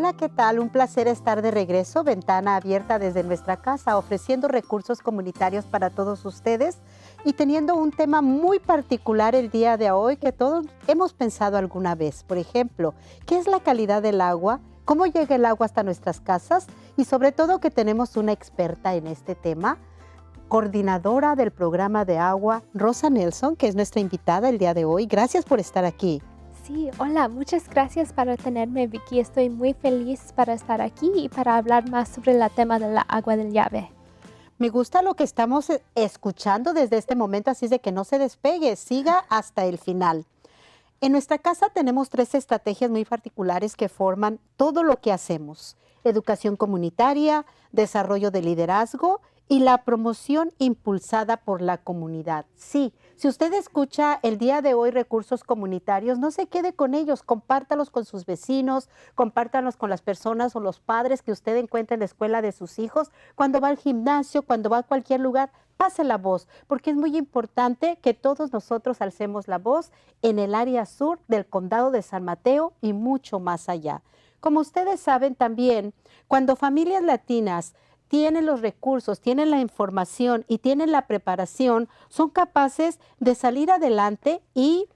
Hola, ¿qué tal? Un placer estar de regreso, ventana abierta desde nuestra casa, ofreciendo recursos comunitarios para todos ustedes y teniendo un tema muy particular el día de hoy que todos hemos pensado alguna vez. Por ejemplo, ¿qué es la calidad del agua? ¿Cómo llega el agua hasta nuestras casas? Y sobre todo que tenemos una experta en este tema, coordinadora del programa de agua, Rosa Nelson, que es nuestra invitada el día de hoy. Gracias por estar aquí. Sí, hola, muchas gracias por tenerme, Vicky. Estoy muy feliz para estar aquí y para hablar más sobre el tema de la agua del llave. Me gusta lo que estamos escuchando desde este momento, así es de que no se despegue, siga hasta el final. En nuestra casa tenemos 3 estrategias muy particulares que forman todo lo que hacemos: educación comunitaria, desarrollo de liderazgo y la promoción impulsada por la comunidad. Sí, si usted escucha el día de hoy recursos comunitarios, no se quede con ellos, compártalos con sus vecinos, compártalos con las personas o los padres que usted encuentre en la escuela de sus hijos, cuando va al gimnasio, cuando va a cualquier lugar. Pase la voz, porque es muy importante que todos nosotros alcemos la voz en el área sur del condado de San Mateo y mucho más allá. Como ustedes saben también, cuando familias latinas tienen los recursos, tienen la información y tienen la preparación, son capaces de salir adelante y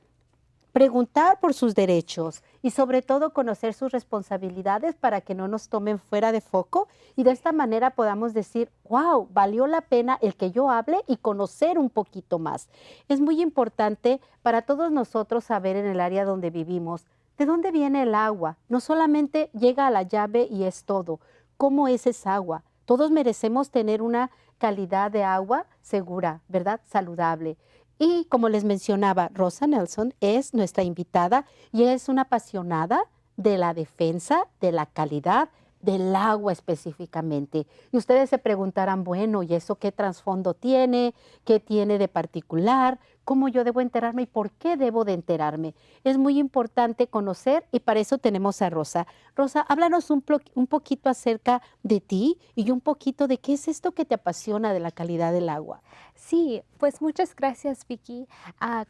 preguntar por sus derechos y sobre todo conocer sus responsabilidades para que no nos tomen fuera de foco y de esta manera podamos decir, wow, valió la pena el que yo hable y conocer un poquito más. Es muy importante para todos nosotros saber en el área donde vivimos de dónde viene el agua. No solamente llega a la llave y es todo. ¿Cómo es esa agua? Todos merecemos tener una calidad de agua segura, ¿verdad? Saludable. Y como les mencionaba, Rosa Nelson es nuestra invitada y es una apasionada de la defensa, de la calidad del agua específicamente. Y ustedes se preguntarán, bueno, ¿y eso qué trasfondo tiene? ¿Qué tiene de particular? ¿Cómo yo debo enterarme y por qué debo de enterarme? Es muy importante conocer y para eso tenemos a Rosa. Rosa, háblanos un poquito acerca de ti y un poquito de qué es esto que te apasiona de la calidad del agua. Sí, pues muchas gracias, Vicky.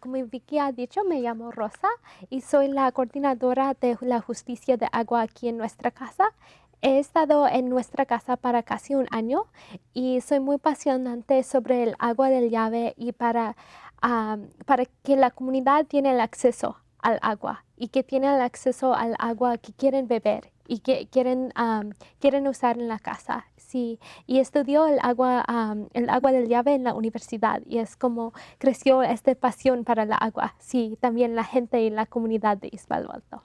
Como Vicky ha dicho, me llamo Rosa y soy la coordinadora de la justicia de agua aquí en nuestra casa. He estado en nuestra casa para casi un año y soy muy apasionante sobre el agua del llave y para que la comunidad tiene el acceso al agua y que tiene el acceso al agua que quieren beber y que quieren usar en la casa. Sí, y estudió el agua del llave en la universidad y es como creció esta pasión para la agua. Sí, también la gente y la comunidad de East Palo Alto.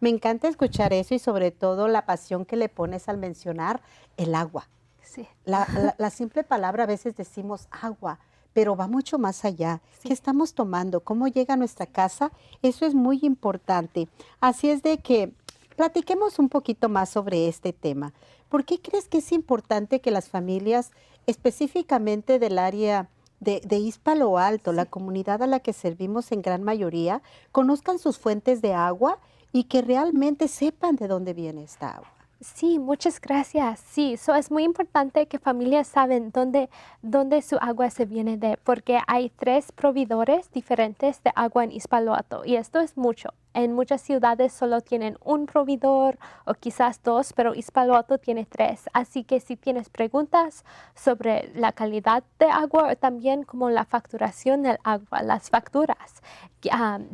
Me encanta escuchar eso y sobre todo la pasión que le pones al mencionar el agua. Sí. La simple palabra a veces decimos agua, pero va mucho más allá. Sí. ¿Qué estamos tomando? ¿Cómo llega a nuestra casa? Eso es muy importante. Así es de que platiquemos un poquito más sobre este tema. ¿Por qué crees que es importante que las familias, específicamente del área de East Palo Alto, la comunidad a la que servimos en gran mayoría, conozcan sus fuentes de agua y que realmente sepan de dónde viene esta agua? Sí, muchas gracias. Sí, es muy importante que familias saben dónde su agua se viene de, porque hay 3 proveedores diferentes de agua en East Palo Alto y esto es mucho. En muchas ciudades solo tienen un proveedor o quizás 2, pero East Palo Alto tiene 3. Así que si tienes preguntas sobre la calidad de agua o también como la facturación del agua, las facturas,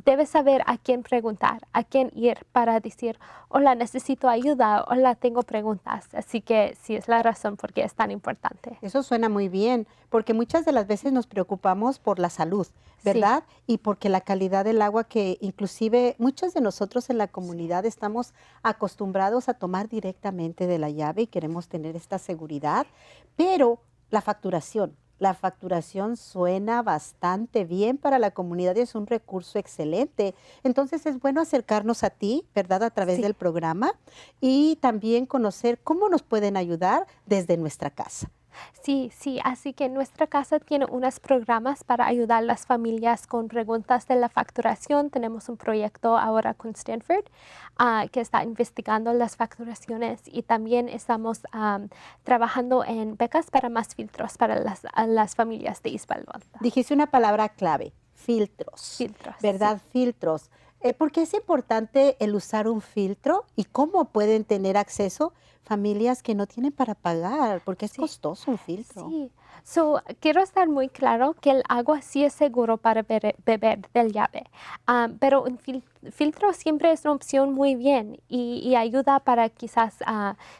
debes saber a quién preguntar, a quién ir para decir, hola, necesito ayuda, hola, tengo preguntas. Así que sí, es la razón por qué es tan importante. Eso suena muy bien, porque muchas de las veces nos preocupamos por la salud, ¿verdad? Sí. Y porque la calidad del agua que inclusive muchos de nosotros en la comunidad estamos acostumbrados a tomar directamente de la llave y queremos tener esta seguridad, pero la facturación suena bastante bien para la comunidad y es un recurso excelente. Entonces es bueno acercarnos a ti, ¿verdad? A través del programa y también conocer cómo nos pueden ayudar desde nuestra casa. Sí, sí, así que nuestra casa tiene unos programas para ayudar a las familias con preguntas de la facturación. Tenemos un proyecto ahora con Stanford que está investigando las facturaciones y también estamos trabajando en becas para más filtros para las familias de East Palo Alto. Dijiste una palabra clave, filtros. Filtros. ¿Verdad? Sí. Filtros. ¿Por qué es importante el usar un filtro y cómo pueden tener acceso familias que no tienen para pagar? Porque es Sí. costoso un filtro. Sí, quiero estar muy claro que el agua sí es seguro para beber del llave, pero un filtro siempre es una opción muy bien y ayuda para quizás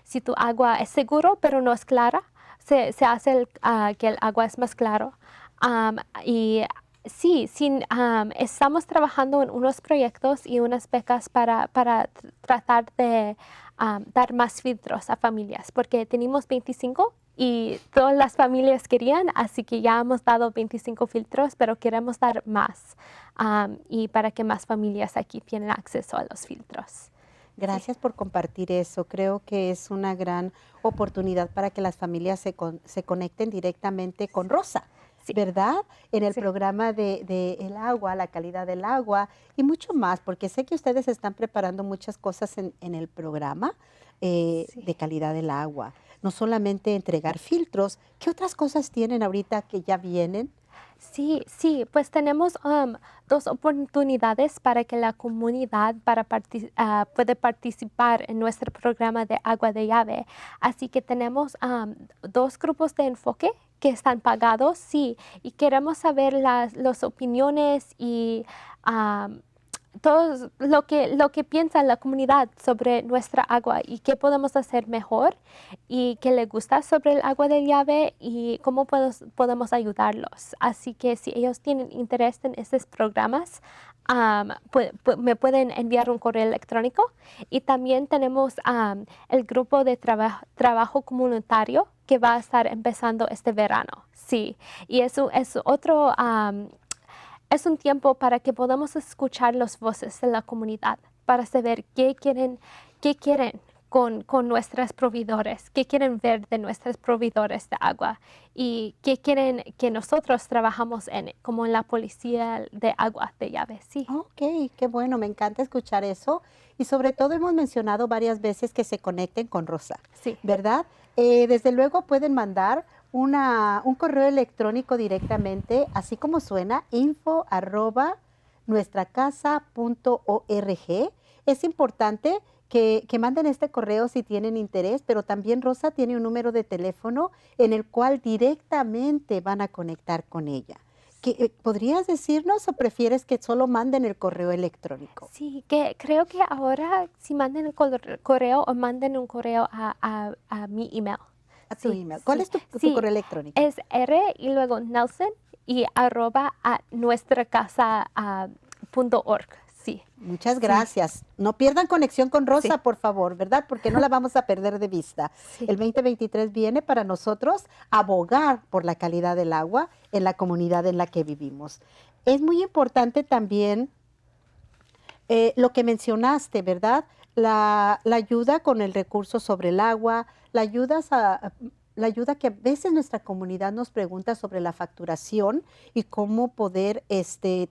si tu agua es seguro pero no es clara, se hace que el agua es más claro. Y sí, estamos trabajando en unos proyectos y unas becas para tratar de dar más filtros a familias, porque tenemos 25 y todas las familias querían, así que ya hemos dado 25 filtros, pero queremos dar más y para que más familias aquí tienen acceso a los filtros. Sí, Gracias por compartir eso. Creo que es una gran oportunidad para que las familias se conecten directamente con Rosa, sí, ¿verdad? En el sí, programa de el agua, la calidad del agua y mucho más, porque sé que ustedes están preparando muchas cosas en el programa sí. de calidad del agua. No solamente entregar filtros, ¿qué otras cosas tienen ahorita que ya vienen? Sí, sí, pues tenemos dos oportunidades para que la comunidad puede participar en nuestro programa de agua de llave. Así que tenemos dos grupos de enfoque que están pagados, sí, y queremos saber las opiniones y todo lo que piensa la comunidad sobre nuestra agua y qué podemos hacer mejor y qué le gusta sobre el agua de llave y cómo podemos ayudarlos. Así que si ellos tienen interés en esos programas, me pueden enviar un correo electrónico. Y también tenemos el grupo de trabajo comunitario que va a estar empezando este verano. Sí, y eso es otro es un tiempo para que podamos escuchar las voces de la comunidad, para saber qué quieren con nuestros proveedores, qué quieren ver de nuestros proveedores de agua y qué quieren que nosotros trabajamos como en la policía de agua de llave. Sí, Ok, qué bueno, me encanta escuchar eso. Y sobre todo hemos mencionado varias veces que se conecten con Rosa, sí, ¿verdad? Desde luego pueden mandar un correo electrónico directamente, así como suena, info@nuestracasa.org. Es importante que manden este correo si tienen interés, pero también Rosa tiene un número de teléfono en el cual directamente van a conectar con ella. ¿Podrías decirnos o prefieres que solo manden el correo electrónico sí, que creo que ahora si manden el correo o manden un correo a mi email. a tu Sí, email? ¿Cuál sí, es tu sí, correo electrónico? es R y luego Nelson y arroba a nuestra casa punto org. Sí, Muchas sí, gracias. No pierdan conexión con sí, Rosa, por favor, ¿verdad? Porque no la vamos a perder de vista. sí, El 2023 viene para nosotros abogar por la calidad del agua en la comunidad en la que vivimos. Es muy importante también lo que mencionaste, ¿verdad? La ayuda con el recurso sobre el agua, la ayuda que a veces nuestra comunidad nos pregunta sobre la facturación y cómo poder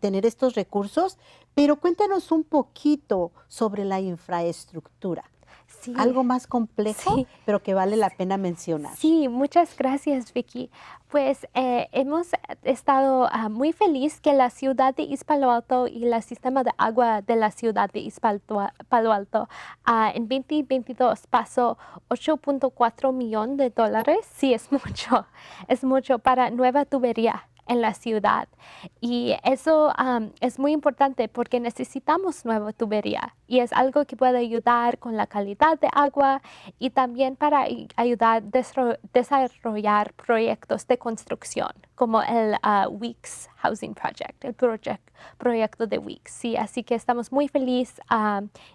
tener estos recursos, pero cuéntanos un poquito sobre la infraestructura, sí, algo más complejo, sí. pero que vale la pena mencionar. Sí, muchas gracias, Vicky. Pues hemos estado muy feliz que la ciudad de East Palo Alto y el sistema de agua de la ciudad de East Palo Alto en 2022 pasó 8.4 millones de dólares. Sí, es mucho para nueva tubería en la ciudad. Y eso es muy importante porque necesitamos nueva tubería y es algo que puede ayudar con la calidad de agua y también para ayudar a desarrollar proyectos de construcción, como el Weeks Housing Project, el proyecto de Weeks. Sí, así que estamos muy felices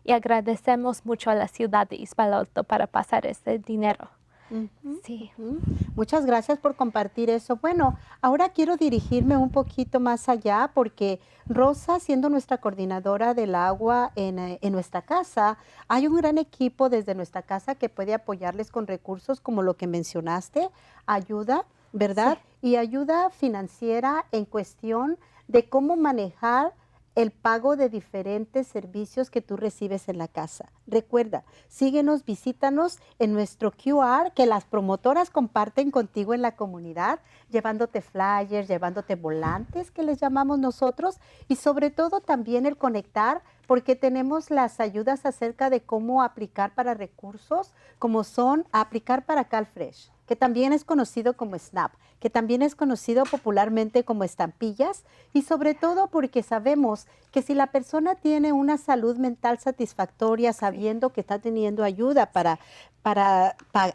y agradecemos mucho a la ciudad de East Palo Alto para pasar este dinero. Ujú, Sí, ujú. Muchas gracias por compartir eso. Bueno, ahora quiero dirigirme un poquito más allá porque Rosa, siendo nuestra coordinadora del agua en nuestra casa, hay un gran equipo desde nuestra casa que puede apoyarles con recursos como lo que mencionaste, ayuda, sí, ¿verdad? Y ayuda financiera en cuestión de cómo manejar el pago de diferentes servicios que tú recibes en la casa. Recuerda, síguenos, visítanos en nuestro QR que las promotoras comparten contigo en la comunidad, llevándote flyers, llevándote volantes que les llamamos nosotros y sobre todo también el conectar porque tenemos las ayudas acerca de cómo aplicar para recursos, como son aplicar para CalFresh, que también es conocido como SNAP, que también es conocido popularmente como estampillas, y sobre todo porque sabemos que si la persona tiene una salud mental satisfactoria, sabiendo que está teniendo ayuda para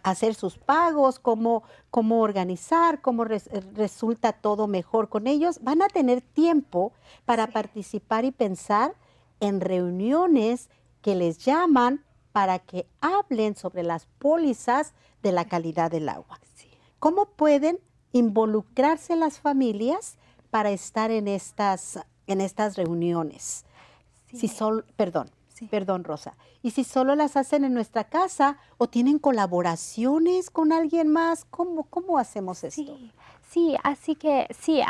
hacer sus pagos, cómo organizar, cómo resulta todo mejor con ellos, van a tener tiempo para participar y pensar en reuniones que les llaman para que hablen sobre las pólizas de la calidad del agua. ¿Cómo pueden involucrarse las familias para estar en estas reuniones? Sí. Perdón, Rosa. ¿Y si solo las hacen en nuestra casa o tienen colaboraciones con alguien más? ¿Cómo hacemos esto? Sí, así que sí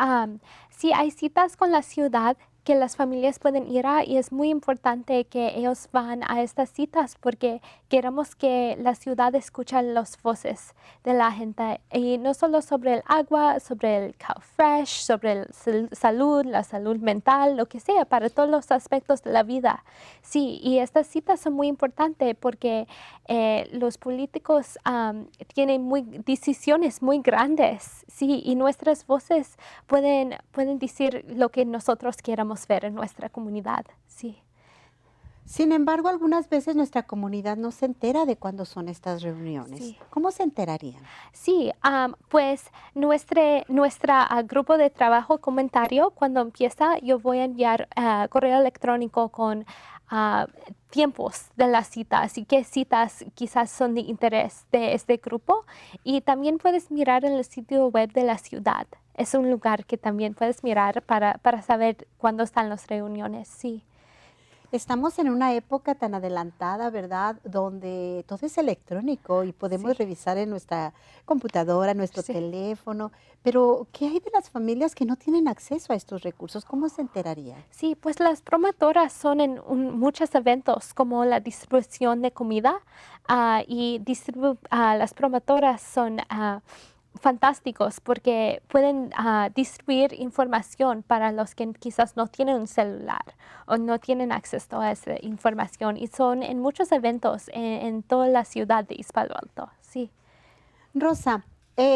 hay citas con la ciudad que las familias pueden ir a y es muy importante que ellos van a estas citas porque queremos que la ciudad escuche las voces de la gente y no solo sobre el agua, sobre el CalFresh, sobre la salud mental, lo que sea, para todos los aspectos de la vida. Sí, y estas citas son muy importantes porque los políticos tienen decisiones muy grandes, sí, y nuestras voces pueden decir lo que nosotros queramos ver en nuestra comunidad, sí. Sin embargo, algunas veces nuestra comunidad no se entera de cuándo son estas reuniones. Sí. ¿Cómo se enterarían? Sí, pues nuestra grupo de trabajo comentario, cuando empieza, yo voy a enviar correo electrónico con tiempos de las citas y qué citas quizás son de interés de este grupo. Y también puedes mirar en el sitio web de la ciudad. Es un lugar que también puedes mirar para saber cuándo están las reuniones, sí. Estamos en una época tan adelantada, ¿verdad? Donde todo es electrónico y podemos revisar en nuestra computadora, nuestro teléfono. Pero, ¿qué hay de las familias que no tienen acceso a estos recursos? ¿Cómo se enterarían? Sí, pues las promotoras son en muchos eventos como la distribución de comida y las promotoras son fantásticos porque pueden distribuir información para los que quizás no tienen un celular o no tienen acceso a esa información y son en muchos eventos en toda la ciudad de East Palo Alto, sí. Rosa,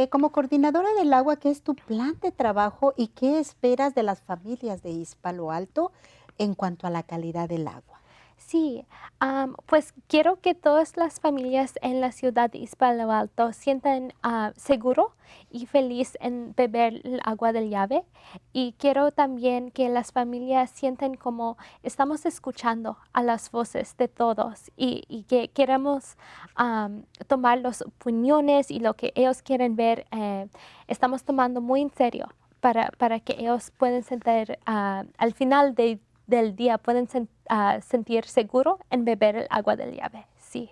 como coordinadora del agua, ¿qué es tu plan de trabajo y qué esperas de las familias de East Palo Alto en cuanto a la calidad del agua? Sí, pues quiero que todas las familias en la ciudad de East Palo Alto sientan seguro y feliz en beber el agua del llave. Y quiero también que las familias sientan como estamos escuchando a las voces de todos y que queremos tomar las opiniones y lo que ellos quieren ver. Estamos tomando muy en serio para que ellos puedan sentir al final del día pueden sentir seguro en beber el agua del llave. Sí,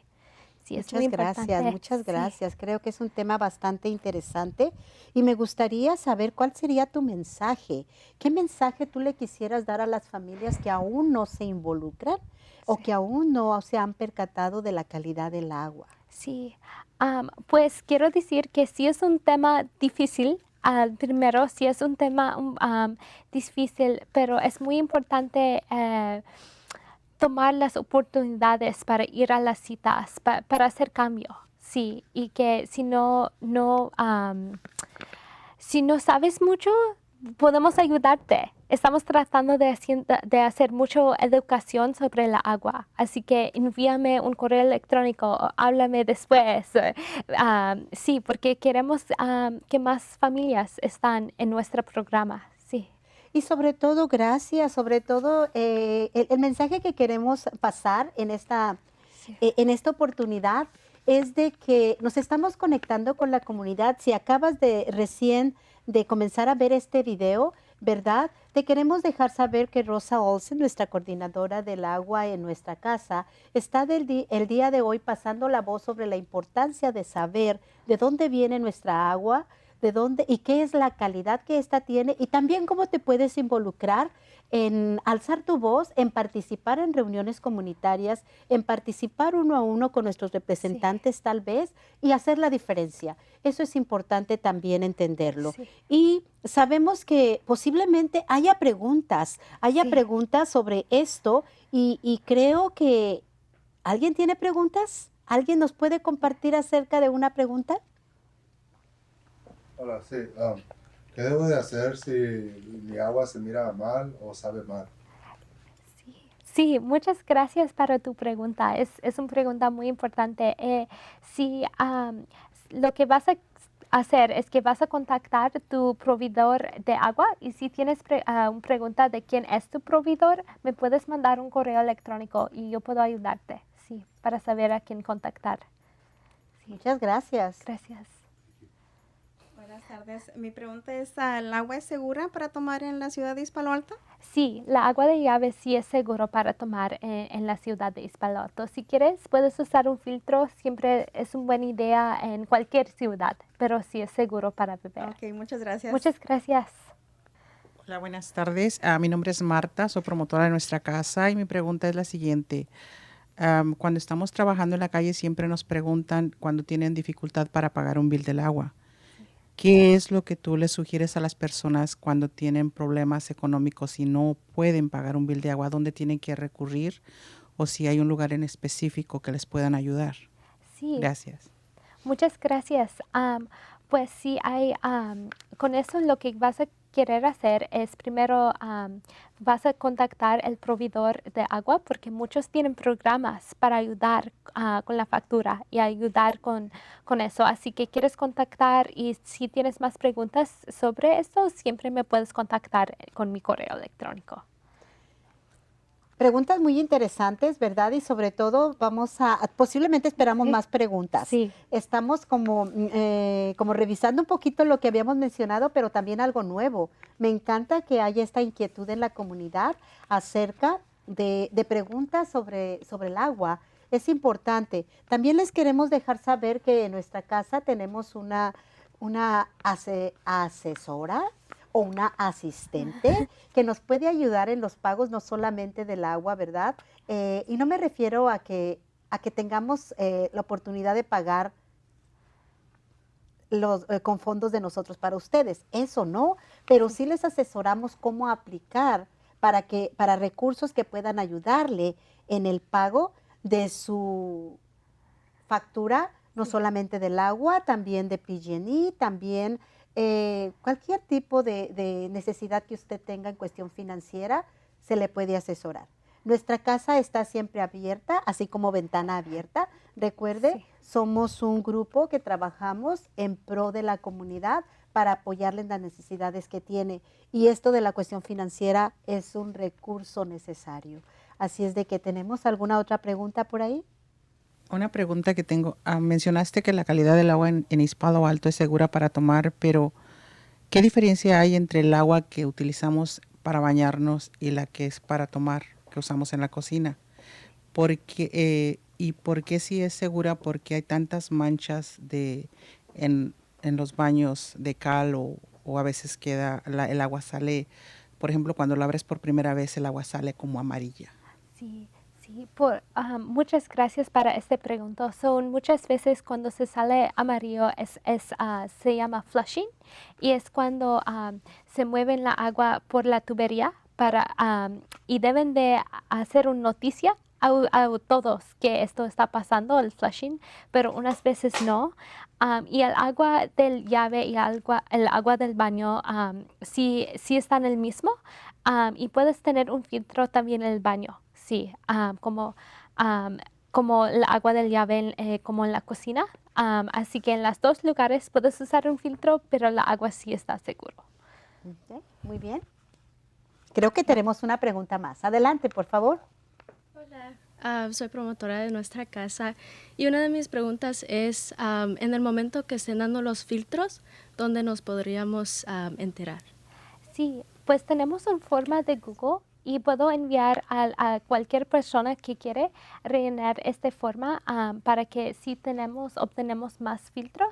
sí, es muy importante. Muchas gracias. Creo que es un tema bastante interesante y me gustaría saber cuál sería tu mensaje. ¿Qué mensaje tú le quisieras dar a las familias que aún no se involucran o que aún no se han percatado de la calidad del agua? Sí, pues quiero decir que sí es un tema difícil. Primero, sí es un tema difícil, pero es muy importante tomar las oportunidades para ir a las citas, para hacer cambio. Sí, y que si no sabes mucho, podemos ayudarte. Estamos tratando de hacer mucha educación sobre la agua, así que envíame un correo electrónico o háblame después. Sí, porque queremos que más familias están en nuestro programa. Sí. Y sobre todo, gracias, sobre todo el mensaje que queremos pasar en esta oportunidad es de que nos estamos conectando con la comunidad. Si acabas de recién de comenzar a ver este video, ¿verdad? Te queremos dejar saber que Rosa Olsen, nuestra coordinadora del agua en nuestra casa, está el día de hoy pasando la voz sobre la importancia de saber de dónde viene nuestra agua, de dónde y qué es la calidad que ésta tiene y también cómo te puedes involucrar en alzar tu voz, en participar en reuniones comunitarias, en participar uno a uno con nuestros Sí, representantes tal vez y hacer la diferencia. Eso es importante también entenderlo. sí, Y sabemos que posiblemente haya sí. preguntas sobre esto y creo que ¿alguien tiene preguntas? ¿Alguien nos puede compartir acerca de una pregunta? Hola, sí. ¿Qué debo de hacer si mi agua se mira mal o sabe mal? Sí, sí, muchas gracias para tu pregunta. Es una pregunta muy importante. Si lo que vas a hacer es que vas a contactar tu proveedor de agua y si tienes una pregunta de quién es tu proveedor, me puedes mandar un correo electrónico y yo puedo ayudarte, sí, para saber a quién contactar. Sí, Muchas gracias. gracias. Buenas tardes. Mi pregunta es, ¿el agua es segura para tomar en la ciudad de Hispalo Alto? Sí, la agua de llave sí es seguro para tomar en la ciudad de Ispaloto. Si quieres, puedes usar un filtro. Siempre es una buena idea en cualquier ciudad, pero sí es seguro para beber. Ok, muchas gracias. Muchas gracias. Hola, buenas tardes. Mi nombre es Marta, soy promotora de nuestra casa y mi pregunta es la siguiente. Cuando estamos trabajando en la calle siempre nos preguntan cuando tienen dificultad para pagar un bill del agua. ¿Qué es lo que tú les sugieres a las personas cuando tienen problemas económicos y no pueden pagar un bill de agua? ¿A dónde tienen que recurrir? O si hay un lugar en específico que les puedan ayudar. Sí, Gracias. muchas gracias. Pues sí, con eso lo que vas a querer hacer es primero vas a contactar el proveedor de agua porque muchos tienen programas para ayudar con la factura y ayudar con eso. Así que quieres contactar y si tienes más preguntas sobre eso, siempre me puedes contactar con mi correo electrónico. Preguntas muy interesantes, ¿verdad? Y sobre todo posiblemente esperamos Sí. más preguntas. Sí, Estamos como revisando un poquito lo que habíamos mencionado, pero también algo nuevo. Me encanta que haya esta inquietud en la comunidad acerca de preguntas sobre el agua. Es importante. También les queremos dejar saber que en nuestra casa tenemos una asesora o una asistente que nos puede ayudar en los pagos no solamente del agua, ¿verdad? Y no me refiero a que tengamos la oportunidad de pagar con fondos de nosotros para ustedes, eso no, pero sí les asesoramos cómo aplicar para recursos que puedan ayudarle en el pago de su factura, no sí. solamente del agua, también de PG&E, también cualquier tipo de necesidad que usted tenga en cuestión financiera, se le puede asesorar. Nuestra casa está siempre abierta, así como ventana abierta. Recuerde, Sí. somos un grupo que trabajamos en pro de la comunidad para apoyarle en las necesidades que tiene. Y esto de la cuestión financiera es un recurso necesario. Así es de que tenemos alguna otra pregunta por ahí. Una pregunta que tengo. Mencionaste que la calidad del agua en Hispalo Alto es segura para tomar, pero ¿qué diferencia hay entre el agua que utilizamos para bañarnos y la que es para tomar, que usamos en la cocina? ¿Y por qué si es segura? Porque hay tantas manchas en los baños de cal o a veces el agua sale, por ejemplo, cuando la abres por primera vez el agua sale como amarilla. Sí, sí, muchas gracias para esta pregunta. Son muchas veces cuando se sale amarillo se llama flushing y es cuando se mueve la agua por la tubería y deben de hacer una noticia a todos que esto está pasando, el flushing, pero unas veces no. Y el agua del llave y el agua del baño sí están el mismo. Y puedes tener un filtro también en el baño, sí, como el agua del llave, como en la cocina. Así que en los dos lugares puedes usar un filtro, pero la agua sí está seguro. Ok, muy bien. Creo que tenemos una pregunta más. Adelante, por favor. Hola, soy promotora de nuestra casa y una de mis preguntas es, en el momento que estén dando los filtros, ¿dónde nos podríamos enterar? Sí, pues tenemos una forma de Google y puedo enviar a cualquier persona que quiere rellenar esta forma para que si obtenemos más filtros,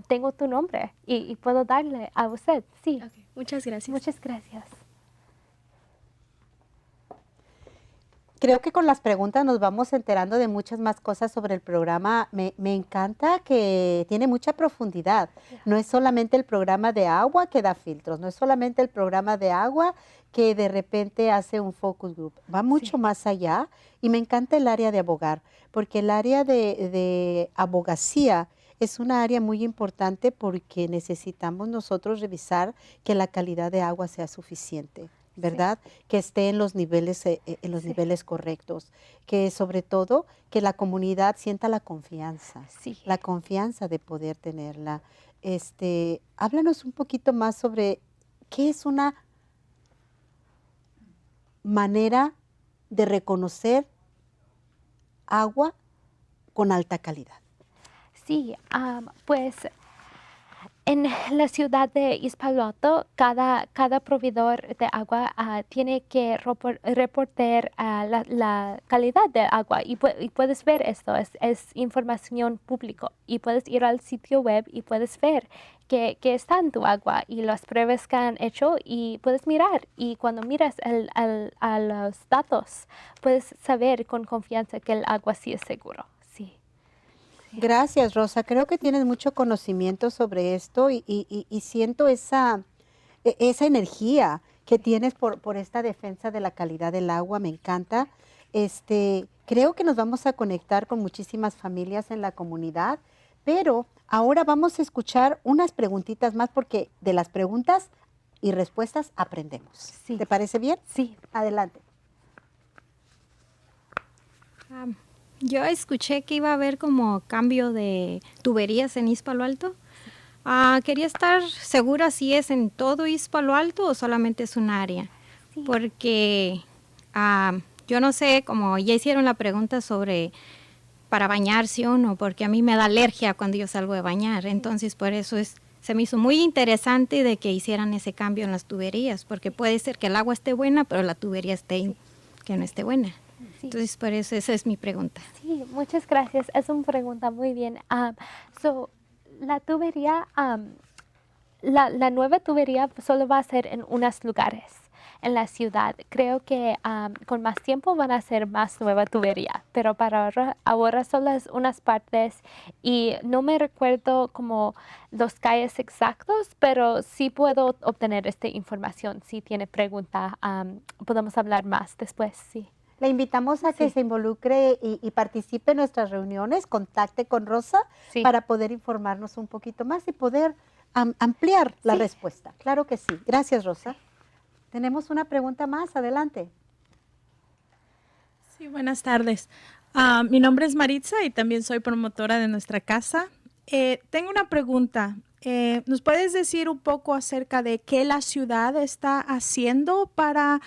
tengo tu nombre y puedo darle a usted. Sí, Ok, muchas gracias. muchas gracias. Creo que con las preguntas nos vamos enterando de muchas más cosas sobre el programa. Me encanta que tiene mucha profundidad. No es solamente el programa de agua que da filtros, no es solamente el programa de agua que de repente hace un focus group. Va mucho más allá y me encanta el área de abogar, porque el área de abogacía es una área muy importante porque necesitamos nosotros revisar que la calidad de agua sea suficiente, ¿verdad? Que esté en los niveles, niveles correctos, que sobre todo que la comunidad sienta la confianza de poder tenerla. Háblanos un poquito más sobre qué es una manera de reconocer agua con alta calidad. Sí, pues en la ciudad de East Palo Alto, cada proveedor de agua tiene que reportar la calidad de agua y puedes ver esto, es información pública y puedes ir al sitio web y puedes ver que está en tu agua y las pruebas que han hecho y puedes mirar y cuando miras a los datos puedes saber con confianza que el agua sí es seguro. Sí. Gracias, Rosa. Creo que tienes mucho conocimiento sobre esto y siento esa energía que tienes por esta defensa de la calidad del agua. Me encanta. Creo que nos vamos a conectar con muchísimas familias en la comunidad, pero ahora vamos a escuchar unas preguntitas más porque de las preguntas y respuestas aprendemos. Sí. ¿Te parece bien? Sí. Adelante. Yo escuché que iba a haber como cambio de tuberías en East Palo Alto. Quería estar segura si es en todo East Palo Alto o solamente es un área. Sí. Porque yo no sé, como ya hicieron la pregunta sobre para bañarse o no, porque a mí me da alergia cuando yo salgo de bañar. Entonces, por eso se me hizo muy interesante de que hicieran ese cambio en las tuberías, porque puede ser que el agua esté buena, pero la tubería que no esté buena. Sí. Entonces, por eso esa es mi pregunta. Sí, muchas gracias. Es una pregunta muy bien. La tubería, la nueva tubería solo va a ser en unos lugares en la ciudad. Creo que con más tiempo van a hacer más nueva tubería, pero para ahora solo es unas partes y no me recuerdo como los calles exactos, pero sí puedo obtener esta información. Si tiene pregunta, podemos hablar más después, sí. Le invitamos a que se involucre y participe en nuestras reuniones, contacte con Rosa para poder informarnos un poquito más y poder ampliar la respuesta. Claro que sí. Gracias, Rosa. Tenemos una pregunta más. Adelante. Sí, buenas tardes. Mi nombre es Maritza y también soy promotora de nuestra casa. Tengo una pregunta. ¿Nos puedes decir un poco acerca de qué la ciudad está haciendo para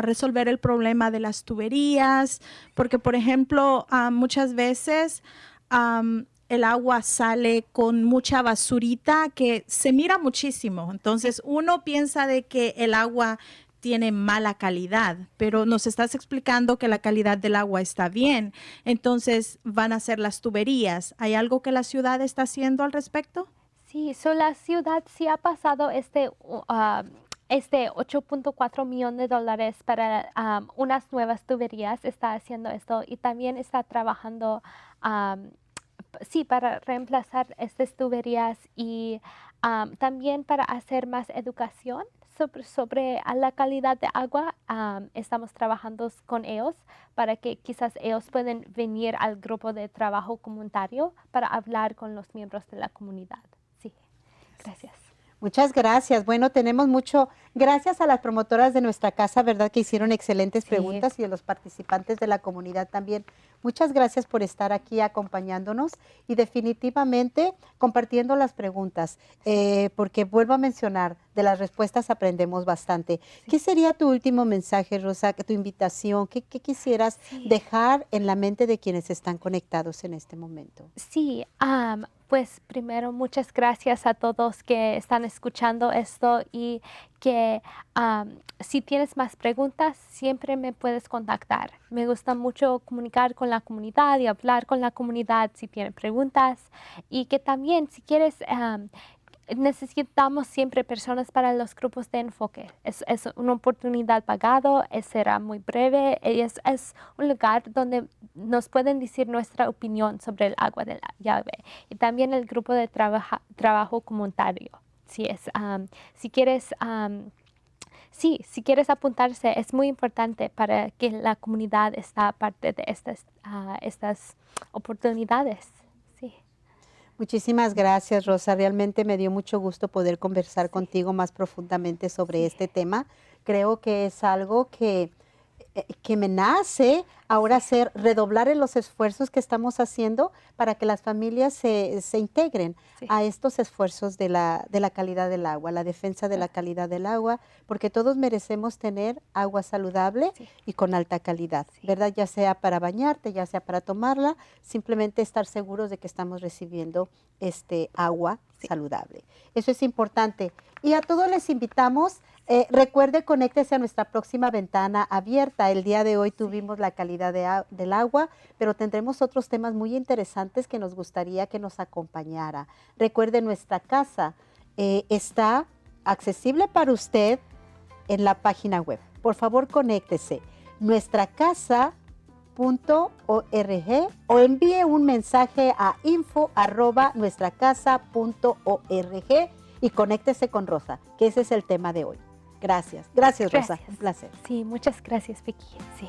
resolver el problema de las tuberías? Porque, por ejemplo, muchas veces el agua sale con mucha basurita que se mira muchísimo. Entonces, uno piensa de que el agua tiene mala calidad, pero nos estás explicando que la calidad del agua está bien. Entonces, van a ser las tuberías. ¿Hay algo que la ciudad está haciendo al respecto? Sí, la ciudad sí ha pasado este 8.4 millones de dólares para unas nuevas tuberías. Está haciendo esto y también está trabajando para reemplazar estas tuberías y también para hacer más educación sobre la calidad de agua. Estamos trabajando con ellos para que quizás ellos puedan venir al grupo de trabajo comunitario para hablar con los miembros de la comunidad. Sí, gracias. Muchas gracias. Bueno, tenemos mucho, gracias a las promotoras de nuestra casa, ¿verdad? Que hicieron excelentes preguntas y a los participantes de la comunidad también. Muchas gracias por estar aquí acompañándonos y definitivamente compartiendo las preguntas, porque vuelvo a mencionar, de las respuestas aprendemos bastante. ¿Qué sería tu último mensaje, Rosa, tu invitación? ¿Qué quisieras dejar en la mente de quienes están conectados en este momento? Sí, pues primero muchas gracias a todos que están escuchando esto y que si tienes más preguntas siempre me puedes contactar. Me gusta mucho comunicar con la comunidad y hablar con la comunidad si tienen preguntas y que también si quieres necesitamos siempre personas para los grupos de enfoque. Es una oportunidad pagado, será muy breve y es un lugar donde nos pueden decir nuestra opinión sobre el agua de la llave. Y también el grupo de trabajo comunitario. Si quieres apuntarse, es muy importante para que la comunidad esté parte de estas oportunidades. Sí. Muchísimas gracias, Rosa. Realmente me dio mucho gusto poder conversar contigo más profundamente sobre este tema. Creo que es algo que me nace ahora redoblar en los esfuerzos que estamos haciendo para que las familias se integren a estos esfuerzos de la calidad del agua, la defensa de la calidad del agua, porque todos merecemos tener agua saludable y con alta calidad, ¿verdad? Ya sea para bañarte, ya sea para tomarla, simplemente estar seguros de que estamos recibiendo agua saludable. Eso es importante. Y a todos les invitamos, recuerde, conéctese a nuestra próxima ventana abierta. El día de hoy tuvimos la calidad del agua, pero tendremos otros temas muy interesantes que nos gustaría que nos acompañara. Recuerde, nuestra casa está accesible para usted en la página web. Por favor, conéctese. nuestracasa.org o envíe un mensaje a info@nuestracasa.org y conéctese con Rosa, que ese es el tema de hoy. Gracias. Gracias, Rosa. Un placer. Sí, muchas gracias, Vicky. Sí.